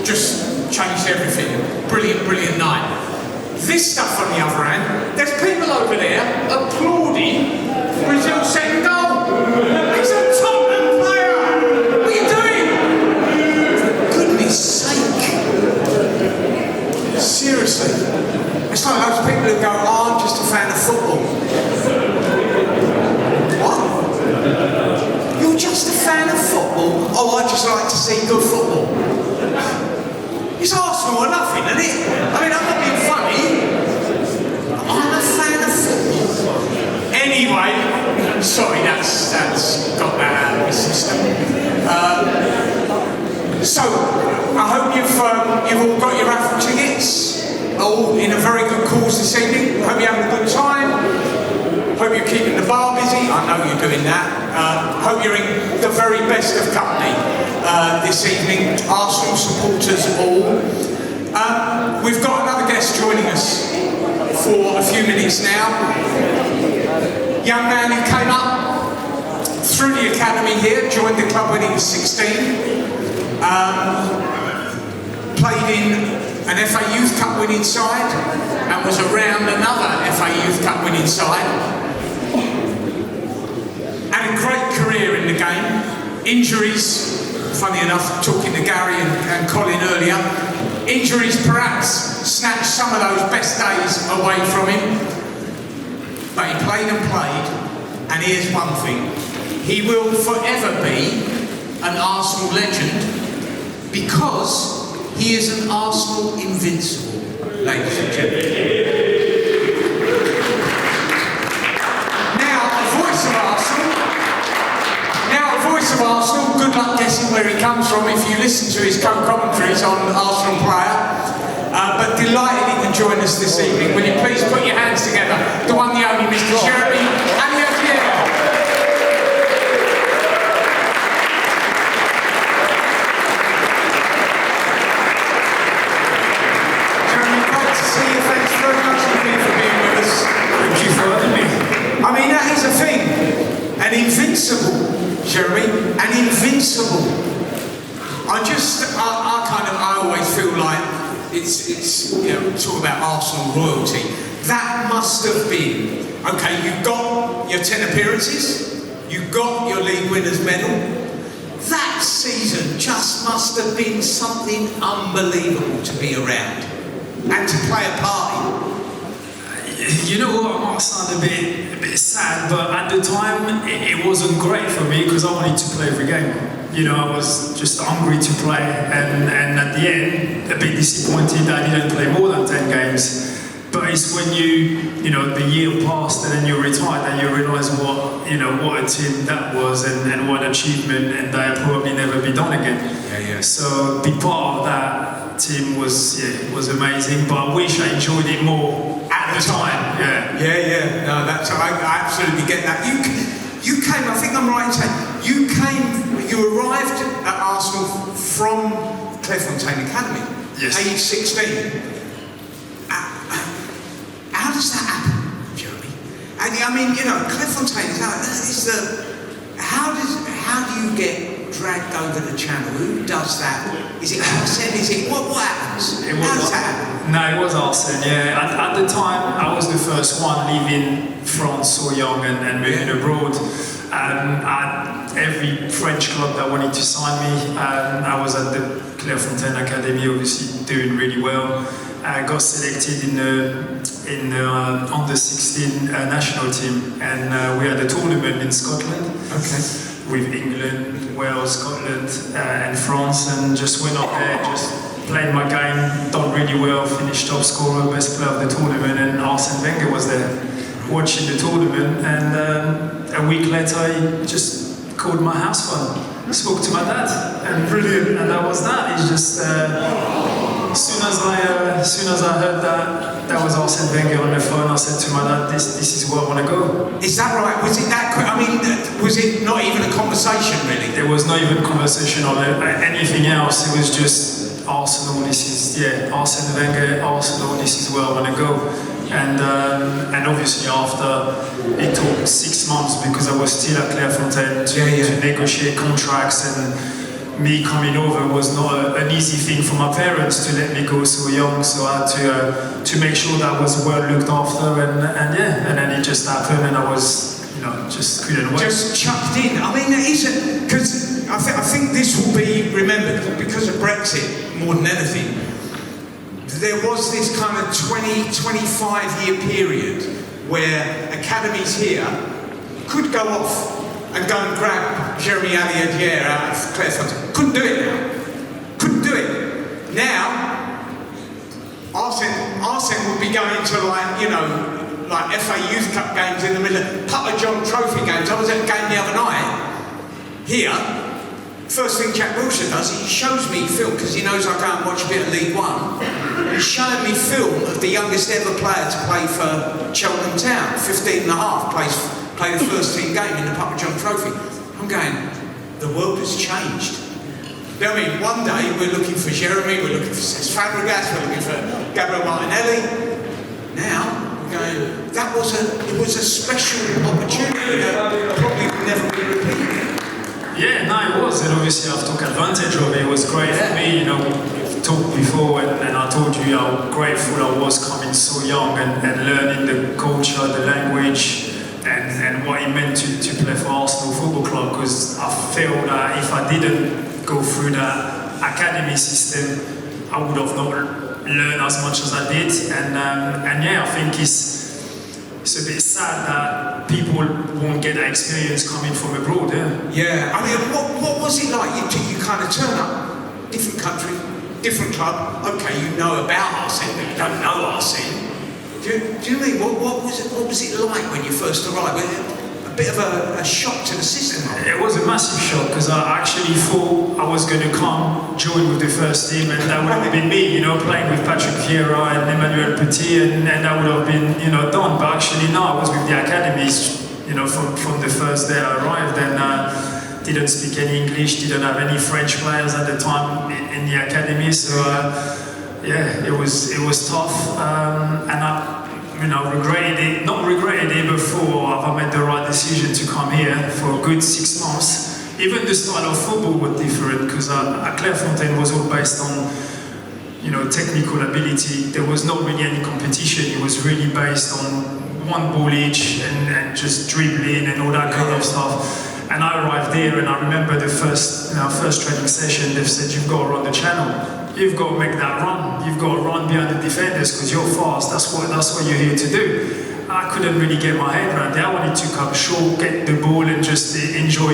just changed everything. Brilliant, brilliant night. This stuff, on the other hand, there's people over there applauding Brazil's second goal. He's a Tottenham player. What are you doing? For goodness sake. Seriously. It's like those people who go, oh, I'm just a fan of football. What? You're just a fan of football? Oh, I just like to see good football. It's Arsenal or nothing, isn't it? I mean, I'm not being funny. I'm a fan of football. Anyway, sorry, that's got that out of my system. So, I hope you've all got your raffle tickets. All in a very good cause this evening. Hope you're having a good time. Hope you're keeping the bar busy. I know you're doing that. Hope you're in the very best of company this evening. Arsenal supporters all. We've got another guest joining us for a few minutes now. Young man who came up through the academy here, joined the club when he was 16. Played in an FA Youth Cup winning side and was around another FA Youth Cup winning side. Had a great career in the game. Injuries, funny enough, talking to Gary and Colin earlier, injuries perhaps snatched some of those best days away from him. But he played and played, and here's one thing. He will forever be an Arsenal legend because he is an Arsenal invincible, ladies and gentlemen. Now, the voice of Arsenal, good luck guessing where he comes from if you listen to his co-commentaries on Arsenal Player. But delighted he can join us this evening. Will you please put your hands together? The one, the only, Mr. Jérémie Aliadière. I mean, that is a thing. An invincible, Jérémie, an invincible. I always feel like it's you know, talk about Arsenal royalty. That must have been, okay, you've got your 10 appearances, you've got your league winners medal. That season just must have been something unbelievable to be around and to play a part in. You know what, it might sound a bit sad, but at the time it wasn't great for me because I wanted to play every game. You know, I was just hungry to play, and at the end, a bit disappointed that I didn't play more than 10 games. But it's when you know, the year passed and then you retired that you realise what a team that was and what an achievement, and that probably never be done again. Yeah. So be part of that team was amazing, but I wish I enjoyed it more at the time. Yeah. No, I absolutely get that. You came, I think I'm right in saying, you arrived at Arsenal from Clairefontaine Academy, yes. Age 16. How does that happen, Jérémie? I mean, you know, Clairefontaine how do you get dragged over the channel? Who does that? Is it Arsene? Is it what happens? How does that happen? No, it was Arsene, yeah. At the time, I was the first one leaving France so young and moving abroad. At every French club that wanted to sign me, I was at the Clairefontaine Academy, obviously doing really well. I got selected in the under 16 national team, and we had a tournament in Scotland. Okay. With England, Wales, Scotland, and France, and just went up there, just played my game, done really well, finished top scorer, best player of the tournament, and Arsene Wenger was there watching the tournament, and a week later he just called my house phone, spoke to my dad, and brilliant, and that was that. It's just as soon as I heard that was Arsene Wenger on the phone, I said to my dad, this is where I want to go. Is that right? Was it that quick? I mean, was it not even a conversation really? There was not even a conversation on anything else. It was just Arsenal, Arsene Wenger, Arsenal, this is where I want to go. And obviously after, it took 6 months because I was still at Clairefontaine to negotiate contracts and me coming over was not an easy thing for my parents to let me go so young, so I had to make sure that I was well looked after, and then it just happened, and I was, just couldn't wait. Just chucked in. I mean, it isn't, because I think this will be remembered because of Brexit more than anything. There was this kind of 20-25 year period where academies here could go off and go and grab Jérémie Aliadière out of Clairefontaine. Couldn't do it now. Couldn't do it. Now, Arsene would be going to like FA Youth Cup games in the middle of Papa John Trophy games. I was at a game the other night here. First thing Jack Wilshere does, he shows me film, because he knows I go and watch a bit of League One. He's showing me film of the youngest ever player to play for Cheltenham Town, 15 and a half, play the first team game in the Papa John Trophy. I'm going, the world has changed. You know what I mean? One day we're looking for Jérémie, we're looking for Cesc Fabregas, we're looking for Gabriel Martinelli. Now we're going, it was a special opportunity that probably would never be repeated. Yeah, no, it was, and obviously I've took advantage of it. It was great for me, we've talked before, and I told you how grateful I was coming so young and learning the culture, the language, and what it meant to play for Arsenal Football Club, because I feel that if I didn't go through that academy system, I would have not learned as much as I did, and yeah, I think it's a bit sad that people won't get that experience coming from abroad. Yeah. I mean, what was it like? You kind of turn up, different country, different club. Okay, you know about Arsene, but you don't know Arsene. Do you know what I mean? What was it like when you first arrived? Was it a bit of a shock to the system? It was a massive shock, because I actually thought I was going to come join with the first team, and that would have been me, playing with Patrick Vieira and Emmanuel Petit, and that would have been, done. But actually, no, I was with the academies, from the first day I arrived, and didn't speak any English, didn't have any French players at the time in the academy, so yeah, it was tough, and I regretted it, not regretted it before I've made the right decision to come here for a good 6 months. Even the style of football was different, because at Clairefontaine was all based on, technical ability. There was not really any competition. It was really based on one ball each and just dribbling and all that kind of stuff. And I arrived there, and I remember the first training session, they've said, you've got to run the channel. You've got to make that run. You've got to run behind the defenders because you're fast. That's what you're here to do. I couldn't really get my head around it. I wanted to come short, get the ball, and just enjoy,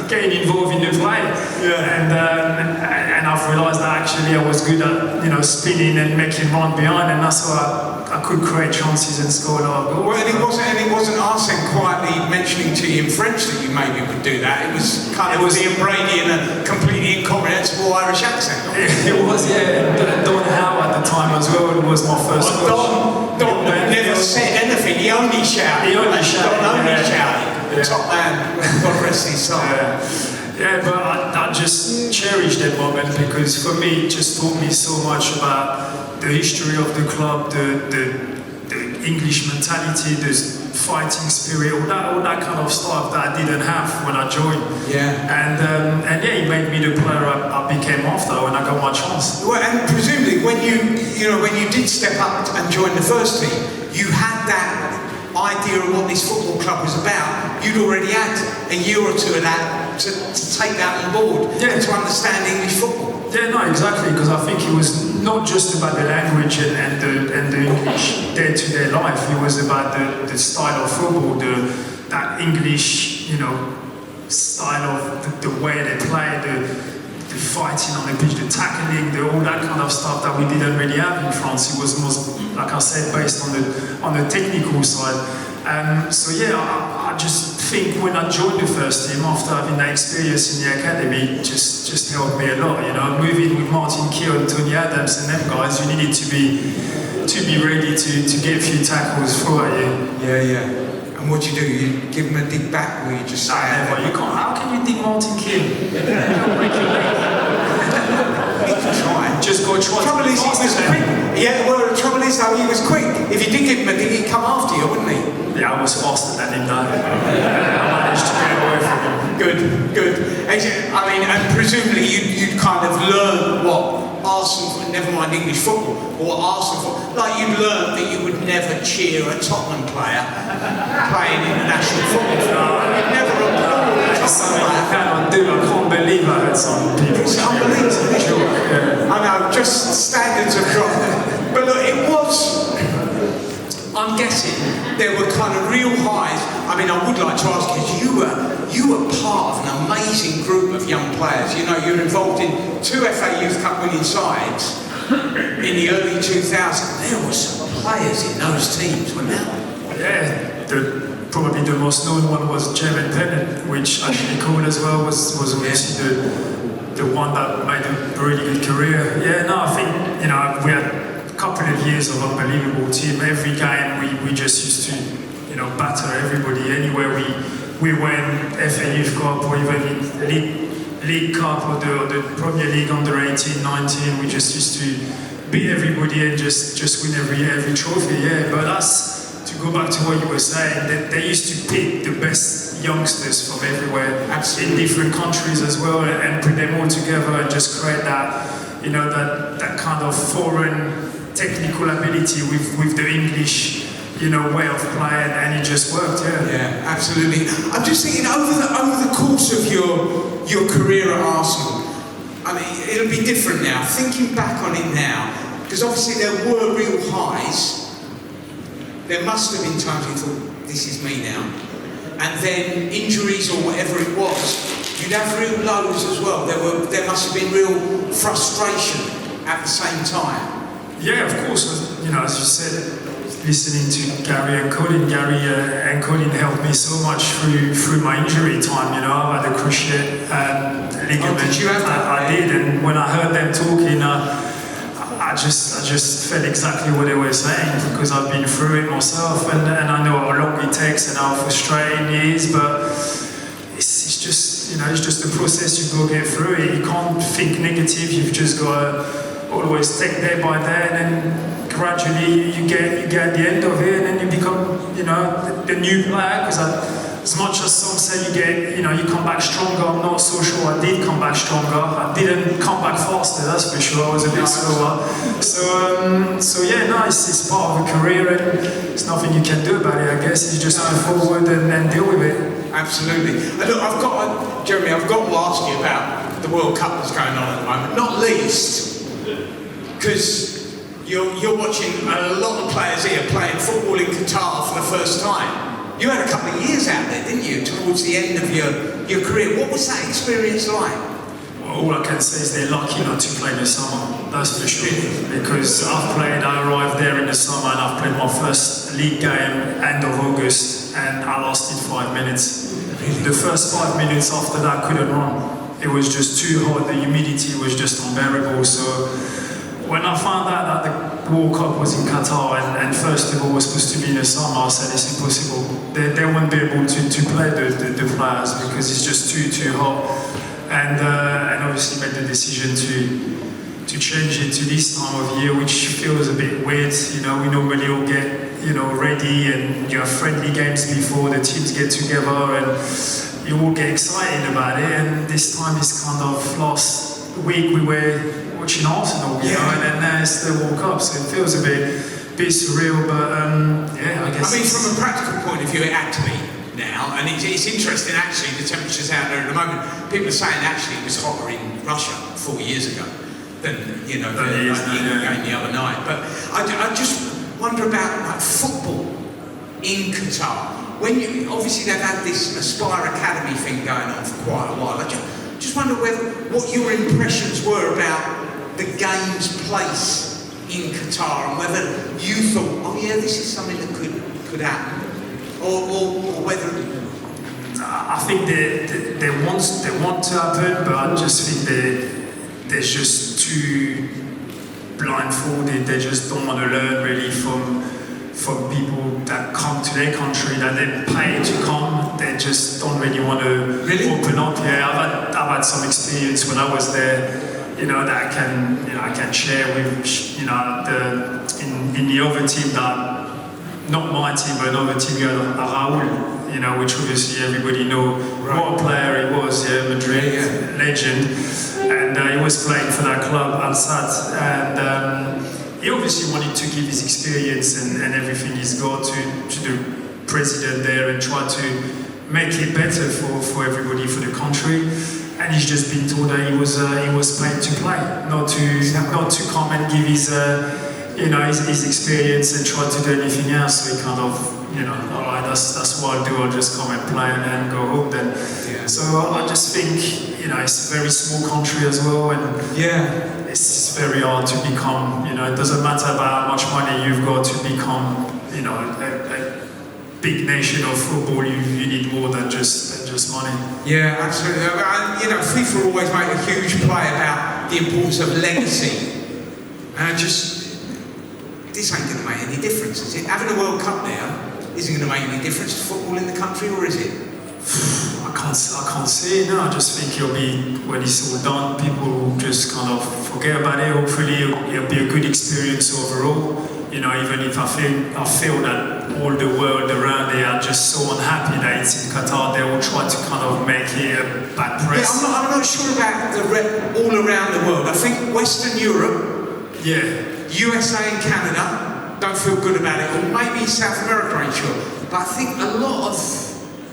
getting involved in the play. Yeah. And I've realised that actually I was good at, spinning and making run behind, and that's why I could create chances and score a lot of goals. Well, and it wasn't Arsene quietly mentioning to you in French that you maybe would do that. It was kind of being Brady in a completely incomprehensible Irish accent. It was, yeah. Don Howe at the time as well. It was my first coach. Don never said anything. He only shouted. Don only shouted. The top man. God rest his soul. Yeah, but I just cherished that moment, because for me it just taught me so much about the history of the club, the English mentality, the fighting spirit, all that kind of stuff that I didn't have when I joined. Yeah. And yeah, it made me the player I became after when I got my chance. Well, and presumably when you did step up and join the first team, you had that idea of what this football club was about. You'd already had a year or two of that to take that on board, and to understand English football. Yeah, no, exactly, because I think it was not just about the language and the English day-to-day life. It was about the style of football, that English, style of the way they play, the fighting on the pitch, the tackling, all that kind of stuff that we didn't really have in France. It was most, like I said, based on the technical side. So yeah, I just think when I joined the first team after having that experience in the academy, just helped me a lot. Moving with Martin Keown, Tony Adams, and them guys, you needed to be ready to get a few tackles for you. Yeah. And what do? You give them a dig back, or you just say, "Well, you can't. How can you dig Martin Keown? You can't break your leg." Try. Just go try. The trouble is, he was quick. Yeah, well, the trouble is, though, he was quick. If you did give him a dig, he'd come after you, wouldn't he? Yeah, I was faster than him, though. I managed to get away from him. Good. I mean, and presumably you'd kind of learn what Arsenal, never mind English football, or what Arsenal football, like you'd learn that you would never cheer a Tottenham player playing international football. You'd never applaud a Tottenham player. I can't believe I heard some people. It's unbelievable. I know, just standards have dropped. But look, it was, I'm guessing, there were kind of real highs. I mean, I would like to ask you were part of an amazing group of young players. You know, you're involved in 2 FA Youth Cup winning sides in the early 2000s. There were some players in those teams, weren't there? Yeah, probably the most known one was Jérémie Aliadière, which actually called as well was obviously the one that made a really good career. Yeah, no, I think, you know, we had a couple of years of unbelievable team. Every game we just used to, you know, batter everybody. Anywhere we went, FA Youth Cup or even League Cup or the Premier League under 18, 19, we just used to beat everybody and just win every trophy. Yeah, but that's, to go back to what you were saying, they used to pick the best youngsters from everywhere, in different countries as well, and put them all together and just create that, you know, that kind of foreign technical ability with the English, you know, way of playing, and it just worked. Yeah, absolutely. I'm just thinking over the course of your career at Arsenal, I mean, it'll be different now. Thinking back on it now, because obviously there were real highs. There must have been times you thought, this is me now. And then injuries or whatever it was, you'd have real lows as well. There must have been real frustration at the same time. Yeah, of course. You know, as you said, listening to Gary and Colin helped me so much through my injury time. You know, I had a cruciate ligament. Did you have that? I did, and when I heard them talking, I just felt exactly what they were saying, because I've been through it myself, and I know how long it takes and how frustrating it is, but it's just, you know, it's just a process. You go get through it. You can't think negative. You've just got to always take day by day, and then gradually you get at the end of it, and then you become, you know, the new player. Because as much as some say you come back stronger, I'm not so sure I did come back stronger. I didn't come back faster, that's for sure. I was a bit slower. So yeah, no, it's part of a career, and there's nothing you can do about it, I guess. You just move forward and deal with it. Absolutely. And look, Jeremy, I've got to ask you about the World Cup that's going on at the moment, not least because you're watching a lot of players here playing football in Qatar for the first time. You had a couple of years out there, didn't you, towards the end of your career. What was that experience like? Well, all I can say is they're lucky not to play in the summer, that's for sure. Because I arrived there in the summer, and I've played my first league game end of August, and I lasted 5 minutes. The first 5 minutes after that, I couldn't run. It was just too hot, the humidity was just unbearable. So when I found out that the World Cup was in Qatar, and first of all was supposed to be in the summer, I said it's impossible. They won't be able to play the players, because it's just too hot. And obviously made the decision to change it to this time of year, which feels a bit weird. You know, we normally all get, you know, ready, and you have friendly games before the teams get together, and you all get excited about it. And this time it's kind of last week we were watching Arsenal, you know, and then there's the World Cup, so it feels a bit surreal, but yeah, I guess. I mean, from a practical point of view, it had to be now, and it's interesting actually, the temperatures out there at the moment. People are saying actually it was hotter in Russia 4 years ago than, you know, the game the other night. But I just wonder about like football in Qatar. When you obviously they've had this Aspire Academy thing going on for quite a while. I just wonder what your impressions were about the game's place in Qatar, and whether you thought, oh yeah, this is something that could happen, or whether. I think they want to happen, but I just think they're just too blindfolded. They just don't want to learn really from people that come to their country, that they pay to come. They just don't really want to open up. Yeah, I've had some experience when I was there, you know, that I can share with, you know, in the other team that not my team, but another team, you had Raúl, you know, which obviously everybody know what a player he was, Madrid legend, and he was playing for that club, AST, and he obviously wanted to give his experience and everything he's got to the president there and try to make it better for everybody, for the country. And he's just been told that he was paid to play, not to come and give his his experience and try to do anything else. So he kind of, all right, that's what I'll do. I'll just come and play and then go home then. Yeah. So I just think, it's a very small country as well, and it's very hard to become. It doesn't matter about how much money you've got to become, a big nation of football. You need more than just money. Yeah, absolutely. And FIFA always make a huge play about the importance of legacy. And this ain't going to make any difference, is it? Having a World Cup now isn't going to make any difference to football in the country, or is it? I can't say it now. I just think it'll be, when it's all done, people will just kind of forget about it. Hopefully it'll be a good experience overall. Even if I feel that all the world around there are just so unhappy that it's in Qatar, they will try to kind of make it a bad press. Yeah, I'm not sure about all around the world. I think Western Europe, USA and Canada don't feel good about it, or maybe South America, ain't sure. But I think a lot of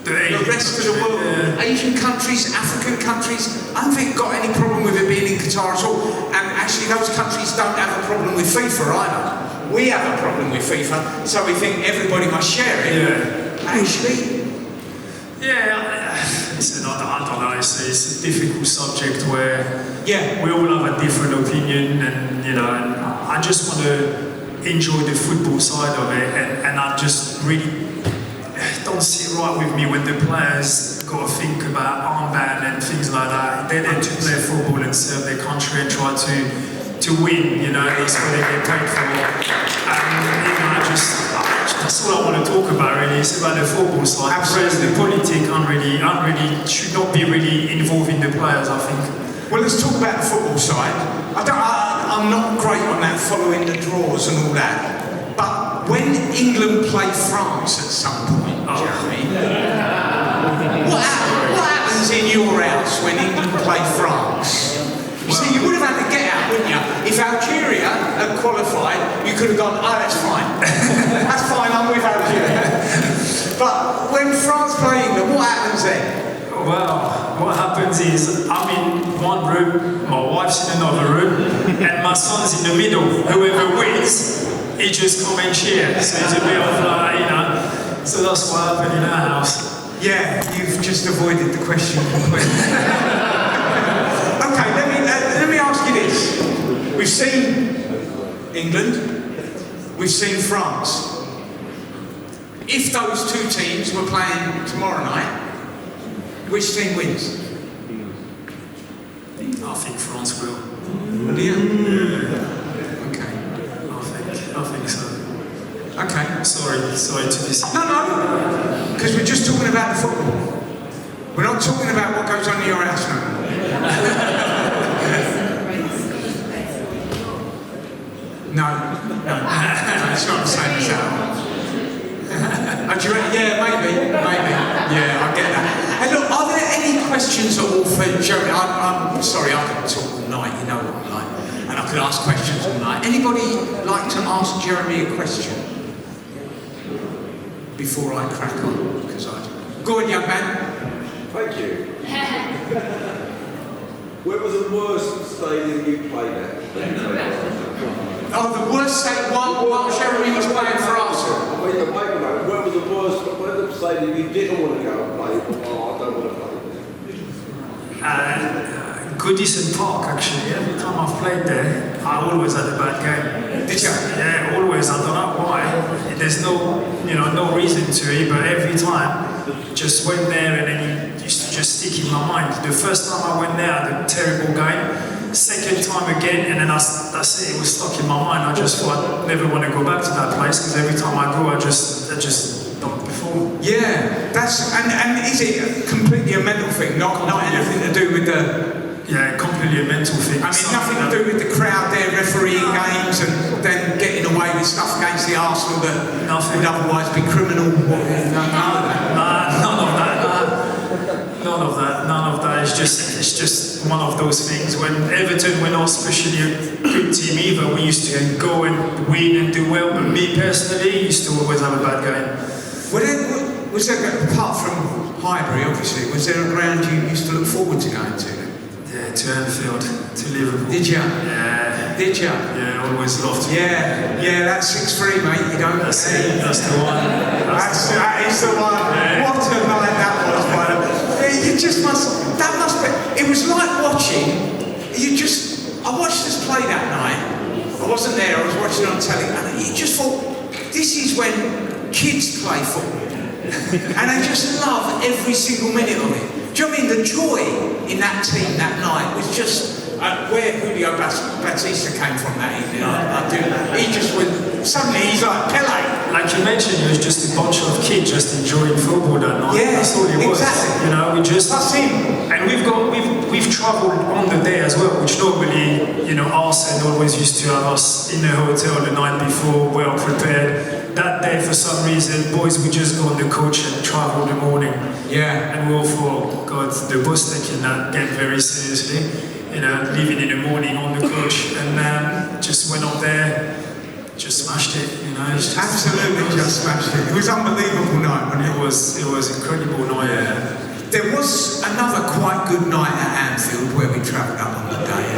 the rest of the world, Asian countries, African countries, I don't think got any problem with it being in Qatar at all. And actually those countries don't have a problem with FIFA either. We have a problem with FIFA, so we think everybody must share it. Yeah. Actually. Listen, I don't know, it's a difficult subject where we all have a different opinion, and and I just want to enjoy the football side of it, and I just really don't sit right with me when the players got to think about armband and things like that. They're there to play football and serve their country and try to win, that's what they get paid for. And that's all I want to talk about really. It's about the football side. Absolutely. The politics should not be really involving the players, I think. Well, let's talk about the football side. I'm not great on that, following the draws and all that. But when England play France at some point, Jeremy, what happens in your house when England play France? You see, you would have had to get out, wouldn't you? If Algeria had qualified, you could have gone, that's fine. That's fine, I'm with Algeria. But when France play England, what happens then? Well, what happens is, I'm in one room, my wife's in another room, and my son's in the middle. Whoever wins, he just come and cheer. So it's a bit of so that's what happened in our house. Yeah, you've just avoided the question completely. Okay, let me ask you this. We've seen England, we've seen France. If those two teams were playing tomorrow night, which team wins? I think France will. Do you? Okay. I think so. Okay. Sorry to this. No, because we're just talking about the football. We're not talking about what goes on in your house now. No, it's not the same as that. Maybe. Yeah, I get that. Hey, look, are there any questions at all for Jeremy? I'm sorry, I could talk all night, you know what I'm like. And I could ask questions all night. Anybody like to ask Jeremy a question? Before I crack on, because Go on, young man. Thank you. Where was the worst stadium you played at? The worst stadium while Jeremy was playing for Arsenal. Wait a moment. Where was the worst? Where was the stadium you didn't want to go and play? I don't want to play there. Goodison Park, actually. Every time I've played there, I always had a bad game. Did you? Yeah, always. I don't know why. There's no reason to it, but every time, just went there and then it used to just stick in my mind. The first time I went there, I had a terrible game. Second time again, and then that's it. It was stuck in my mind. I just thought I'd never want to go back to that place because every time I go, I just don't perform. Yeah, and is it completely a mental thing? Not anything to do with the Yeah, completely a mental thing. I mean, nothing to do with the crowd there refereeing games and then getting away with stuff against the Arsenal that would otherwise be criminal. None of that. It's just one of those things. When Everton were not especially a good team either, we used to go and win and do well. But me personally, used to always have a bad game. Was there, apart from Highbury, obviously, was there a ground you used to look forward to going to? Yeah, to Anfield, to Liverpool. Did you? Yeah. Did you? Yeah, always loved to. Yeah, that's 6-3, mate. You don't. That's it. That's the one. That is the one. Yeah. What a night that was, brother. You just must. That must be. It was like watching. I watched us play that night. I wasn't there. I was watching on telly, and you just thought, this is when kids play football, and I just love every single minute of it. Do you know what I mean? The joy in that team that night was just where Julio Batista came from that evening. I do. He just went. Suddenly he's like Pele. Like you mentioned, it was just a bunch of kids just enjoying football that night. Yeah, that's all it was. Exactly. You know, we just. That's him. And we've travelled on the day as well, which normally, Arsene always used to have us in the hotel the night before, well prepared. That day, for some reason, boys would just go on the coach and travel in the morning. Yeah. And we all thought, God, the boss taking that game very seriously. Leaving in the morning on the coach, and just went up there, just smashed it. Absolutely, just smashed it. It was an unbelievable night, wasn't it? It was incredible night. Yeah. There was another quite good night at Anfield where we travelled up on the day.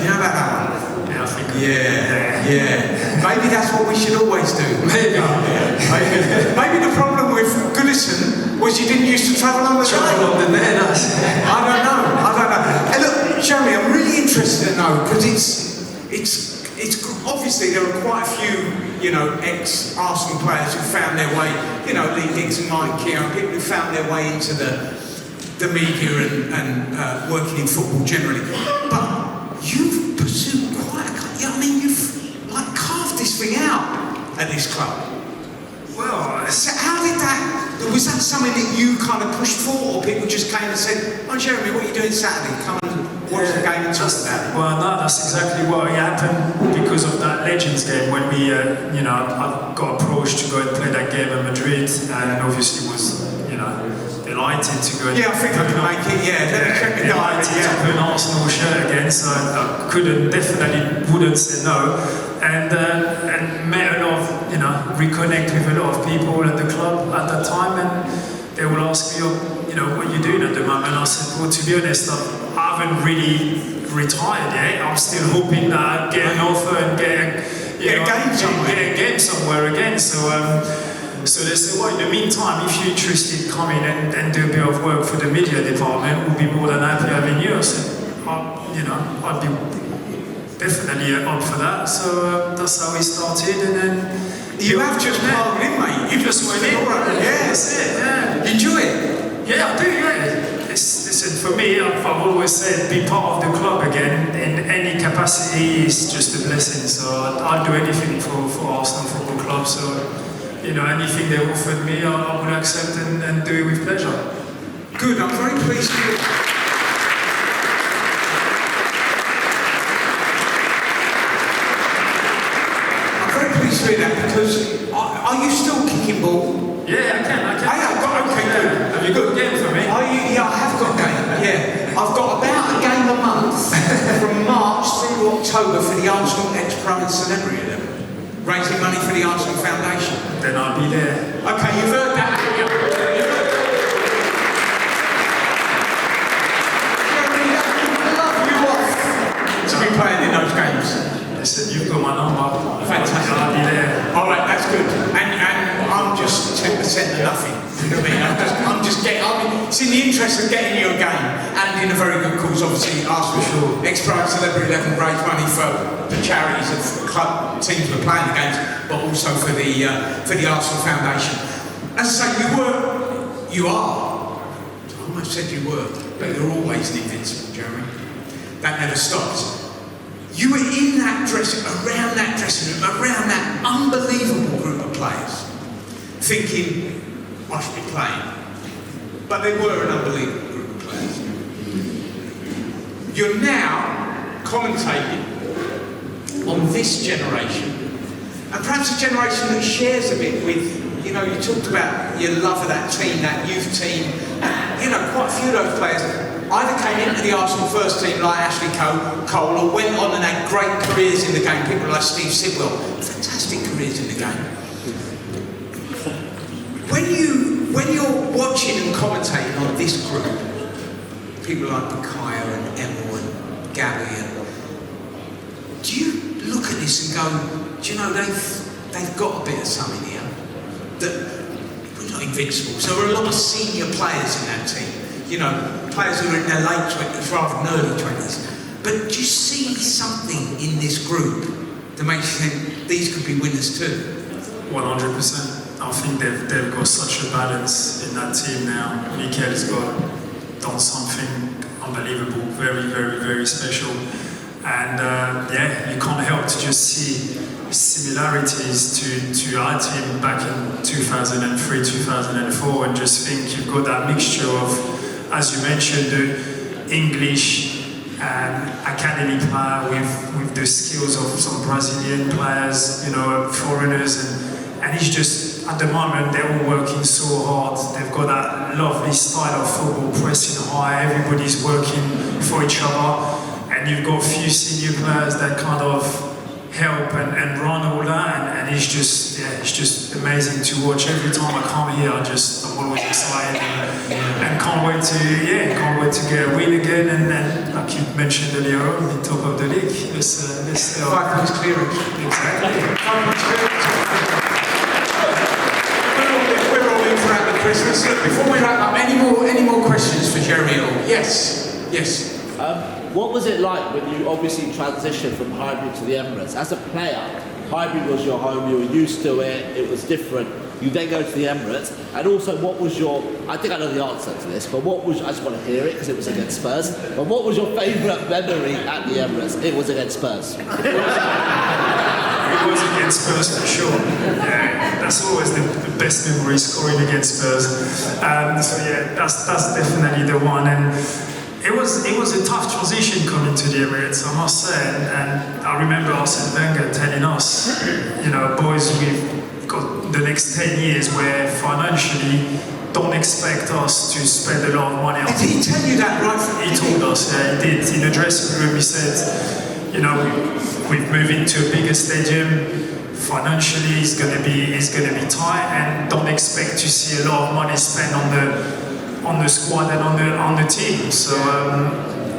You know about that one? Yeah, I think. Yeah. Maybe that's what we should always do. Maybe. Maybe the problem with Goodison was you didn't used to travel on the day. I don't know. And look, Jeremy, I'm really interested to know because it's obviously there are quite a few, ex-Arsenal players who found their way, Lee Higgs and Mike Keown, people who found their way into the media and working in football generally. But you've pursued you've carved this thing out at this club. Well, so how did that? Was that something that you kind of pushed for, or people just came and said, "Oh, Jeremy, what are you doing Saturday? Come and watch the game and talk about it"? Well, no, that's exactly what happened because of that Legends game when we, I got approached to go and play that game at Madrid, and obviously was, delighted to go. Yeah, I think I can make it. Yeah, let me check the diary. To put an Arsenal shirt again, so I wouldn't say no, and met a lot of, reconnect with a lot of people at the club at that time, and they will ask me, what are you doing at the moment? And I said, well, to be honest, I haven't really retired yet. I'm still hoping that I get an offer and get a game somewhere again. So they said, well, in the meantime, if you're interested, come in and do a bit of work for the media department, we'll be more than happy having you. I said, I'd be definitely up for that. So that's how we started, and then you have just piled in, mate. You just went in. Yeah, that's it. Yeah. Enjoy it. Yeah, I do. Yeah. Listen, for me, I've always said, be part of the club again in any capacity is just a blessing. So I'd do anything for Arsenal Football Club. So anything they offered me, I would accept and do it with pleasure. Good. I'm very pleased with you. That because are you still kicking ball? Yeah, I can. Okay, good. Have you got a game for me? Yeah, I have got a game. Yeah, I've got about a game a month from March through October for the Arsenal Ex-Pro and Celebrity Level, raising money for the Arsenal Foundation. Then I'll be there. Okay, you've heard that. Jeremy, I love you off to be playing in those games. Listen, you've got my number. Fantastic. I'll be there. All right, that's good. And I'm just 10% of nothing. You know what I mean? It's in the interest of getting you a game, and in a very good cause, obviously, Arsenal Ex-Pro Celebrity 11 raise money for the charities of the club teams we're playing against, but also for the Arsenal Foundation. As I say, you are. I almost said you were, but you're always an invincible, Jeremy. That never stops. You were in that dressing room, around that unbelievable group of players, thinking, I should be playing. But they were an unbelievable group of players. You're now commentating on this generation, and perhaps a generation that shares a bit with, you know, you talked about your love of that team, that youth team. You know, quite a few of those players either came into the Arsenal first team like Ashley Cole, or went on and had great careers in the game. People like Steve Sidwell, fantastic careers in the game. When you're watching and commentating on this group, people like Bukayo and Emil and Gabby, do you look at this and go, do you know, they've got a bit of something here? That we're not invincible. So there are a lot of senior players in that team. You know, players who are in their late 20s rather than early 20s. But do you see something in this group that makes you think these could be winners too? 100%. I think they've got such a balance in that team now. Mikel's done something unbelievable, very, very, very special. And yeah, you can't help to just see similarities to our team back in 2003, 2004, and just think you've got that mixture of, as you mentioned, the English academy player with the skills of some Brazilian players, you know, foreigners, and it's just, at the moment, they're all working so hard. They've got that lovely style of football, pressing high, everybody's working for each other, and you've got a few senior players that kind of help and run all that, and it's just amazing to watch. Every time I come here, I'm always excited and can't wait to get a win again, and like you mentioned earlier on, the top of the league. Let's 5 points clearance. Exactly. 5 points clearance. We're all in for happy Christmas. Look, before we wrap up, any more questions for Jérémie? Yes. What was it like when you obviously transitioned from Highbury to the Emirates? As a player, Highbury was your home, you were used to it, it was different. You then go to the Emirates, and also what was your, I think I know the answer to this, but what was, I just want to hear it because it was against Spurs, but what was your favourite memory at the Emirates? It was against Spurs. It was against Spurs for sure. Yeah, that's always the best memory, scoring against Spurs. So yeah, that's definitely the one. And it was a tough transition coming to the Emirates, I must say. And I remember Arsene Wenger telling us, you know, boys, we've got the next 10 years where financially don't expect us to spend a lot of money on. Did he tell you that right? He told us, yeah, he did. In the dressing room, he said, you know, we've moved into a bigger stadium. Financially, it's going to be tight, and don't expect to see a lot of money spent on the squad and on the team. So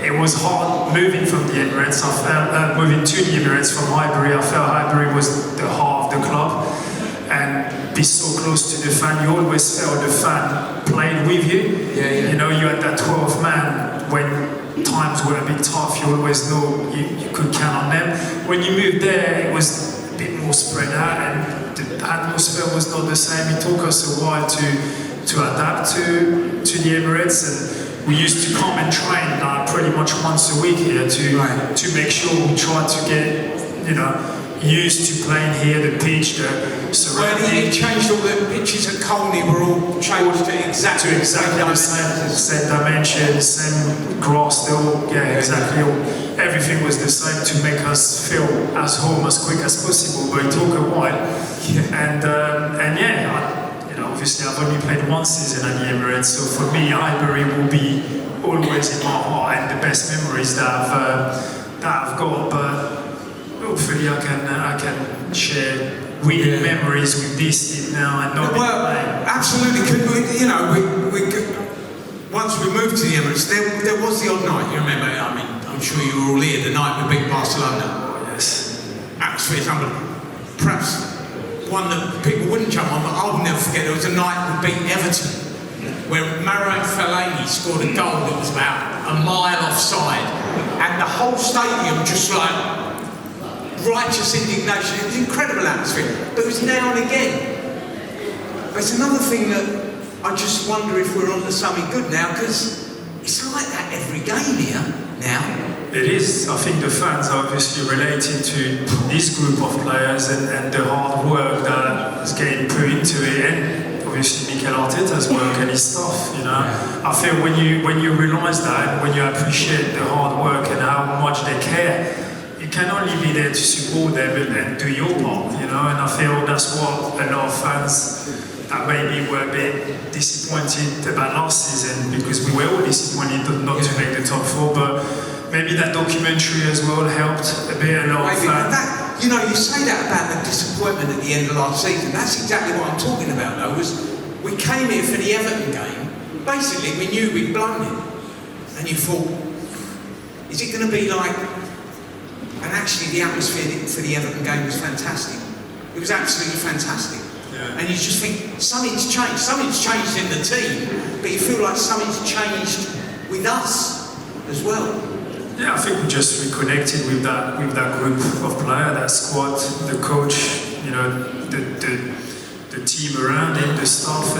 it was hard moving from the Emirates. I felt moving to the Emirates from Highbury. I felt Highbury was the heart of the club, and be so close to the fan. You always felt the fan playing with you. Yeah. You know, you had that 12 man when times were a bit tough. You always know you could count on them. When you moved there, it was a bit more spread out, and the atmosphere was not the same. It took us a while to adapt to the Emirates, and we used to come and train pretty much once a week here to make sure we try to get, you know, used to playing here, the pitch, the surrounding. Well, he changed all the pitches at Colney, were all changed to exactly the same dimensions, same grass, exactly. Everything was the same to make us feel as home as quick as possible, but it took a while. And yeah, you know, obviously I've only played one season at the Emirates, so for me, Highbury will be always in my heart and the best memories that I've got. But hopefully I can share winning memories with this team now and not absolutely. You know, once we moved to the Emirates, there was the odd night. You remember? I mean, I'm sure you were all here the night we beat Barcelona. Oh, yes. Atmosphere's perhaps one that people wouldn't jump on, but I'll never forget. There was a night we beat Everton, where Marouane Fellaini scored a goal that was about a mile offside, and the whole stadium just like righteous indignation. It was an incredible atmosphere, but it was now and again. But it's another thing that I just wonder if we're on to something good now, because it's like that every game here now. It is. I think the fans are obviously related to this group of players and the hard work that is getting put into it, and obviously Mikel Arteta's work and his stuff. You know, I feel when you realise that, when you appreciate the hard work much they care. You can only be there to support them and do your part, you know, and I feel that's what a lot of fans that maybe were a bit disappointed about last season, because we were all disappointed not to make the top 4, but maybe that documentary as well helped a bit. A lot of that, you know, you say that about the disappointment at the end of last season. That's exactly what I'm talking about, though. Was we came here for the Everton game. Basically, we knew we'd blown it, and you thought, is it going to be like? And actually, the atmosphere for the Everton game was fantastic. It was absolutely fantastic. Yeah. And you just think something's changed. Something's changed in the team, but you feel like something's changed with us as well. Yeah, I think we just reconnected with that group of players, that squad, the coach, you know, the team around him, the staff,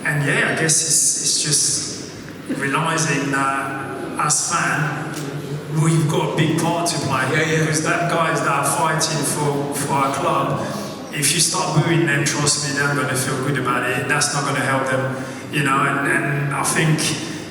and yeah, I guess it's just realizing that as fans, we've got a big part to play. Because that guys that are fighting for our club, if you start booing them, trust me, they're going to feel good about it. That's not going to help them, you know. And I think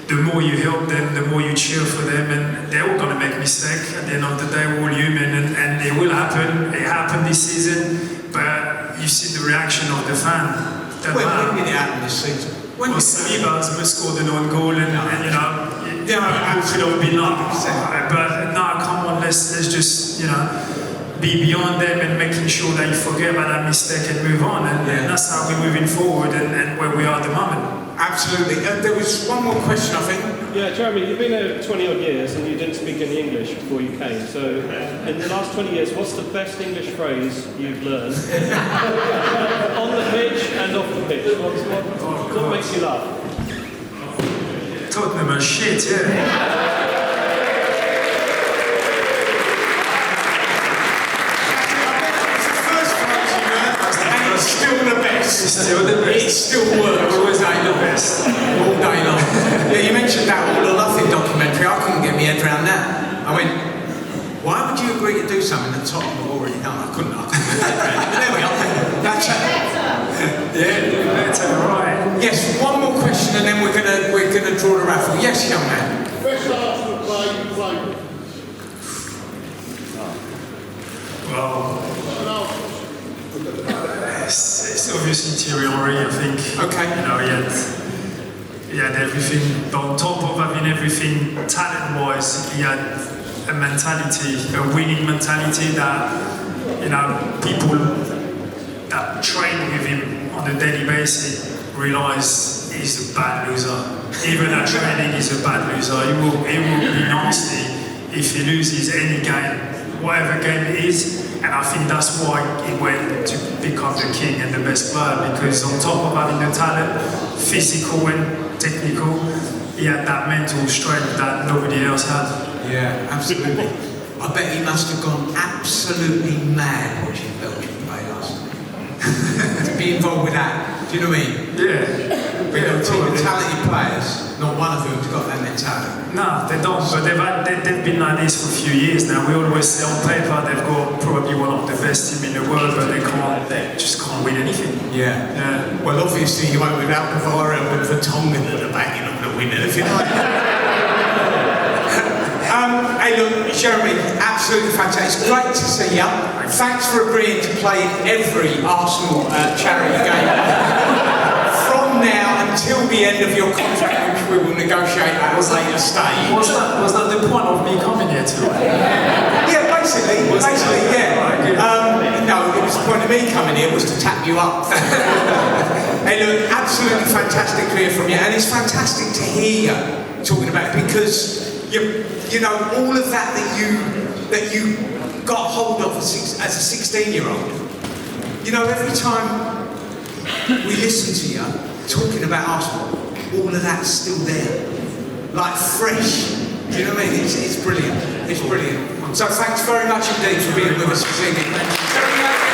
the more you help them, the more you cheer for them, and they're all going to make mistakes. At the end of the day, we're all human, and it will happen. It happened this season, but you see the reaction of the fan. When did it happen this season? Well, Saliba has scored an own goal, and you know, people could have been up. But no, come on, let's just, you know, be beyond them and making sure that you forget about that mistake and move on. And that's how we're moving forward and where we are at the moment. Absolutely. There was one more question, I think. Yeah, Jeremy, you've been here 20 odd years and you didn't speak any English before you came. So, in the last 20 years, what's the best English phrase you've learned on the pitch and off the pitch? What makes you laugh? Tottenham are shit, yeah. It's still the best. It still works. Always like the best. All day long. Yeah, you mentioned that All or Nothing documentary. I couldn't get my head around that. I went, why would you agree to do something that Tottenham have already done? I couldn't get my head around it. But there we are. That's it. Yeah, better, right. Yes, one more question and then we're gonna draw the raffle. Yes, young man. Best Arsenal player you played with? Well, it's obviously Thierry Henry, I think. Okay. You know, he had everything, on top of having everything talent-wise, he had a mentality, a winning mentality that, you know, people that train with him on a daily basis realise he's a bad loser. Even at training, he's a bad loser. He will be nasty if he loses any game, whatever game it is. And I think that's why he went to become the king and the best player, because on top of having the talent, physical and technical, he had that mental strength that nobody else had. Yeah, absolutely. I bet he must have gone absolutely mad watching Belgium play last night. To be involved with that, do you know what I mean? Yeah. We've got a team of talented players, not one of whom's got that mentality. No, they don't, but they've been like this for a few years now. We always say on paper they've got probably one of the best teams in the world, but they just can't win anything. Yeah. Well, obviously you won't without Navarro and with Vertonghen at the back, you're not going to win anything like that. Hey look, Jeremy, absolutely fantastic. It's great to see you. Thanks for agreeing to play in every Arsenal charity game. From now until the end of your contract, which we will negotiate at a later stage. Was that the point of me coming here today? Yeah, basically, yeah. No, it was the point of me coming here was to tap you up. Hey look, absolutely fantastic to hear from you, and it's fantastic to hear you talking about it, because you know, all of that you got hold of as a 16-year-old. You know, every time we listen to you talking about Arsenal, all of that's still there, like fresh. Do you know what I mean? It's brilliant. It's brilliant. So thanks very much indeed for being with us this evening.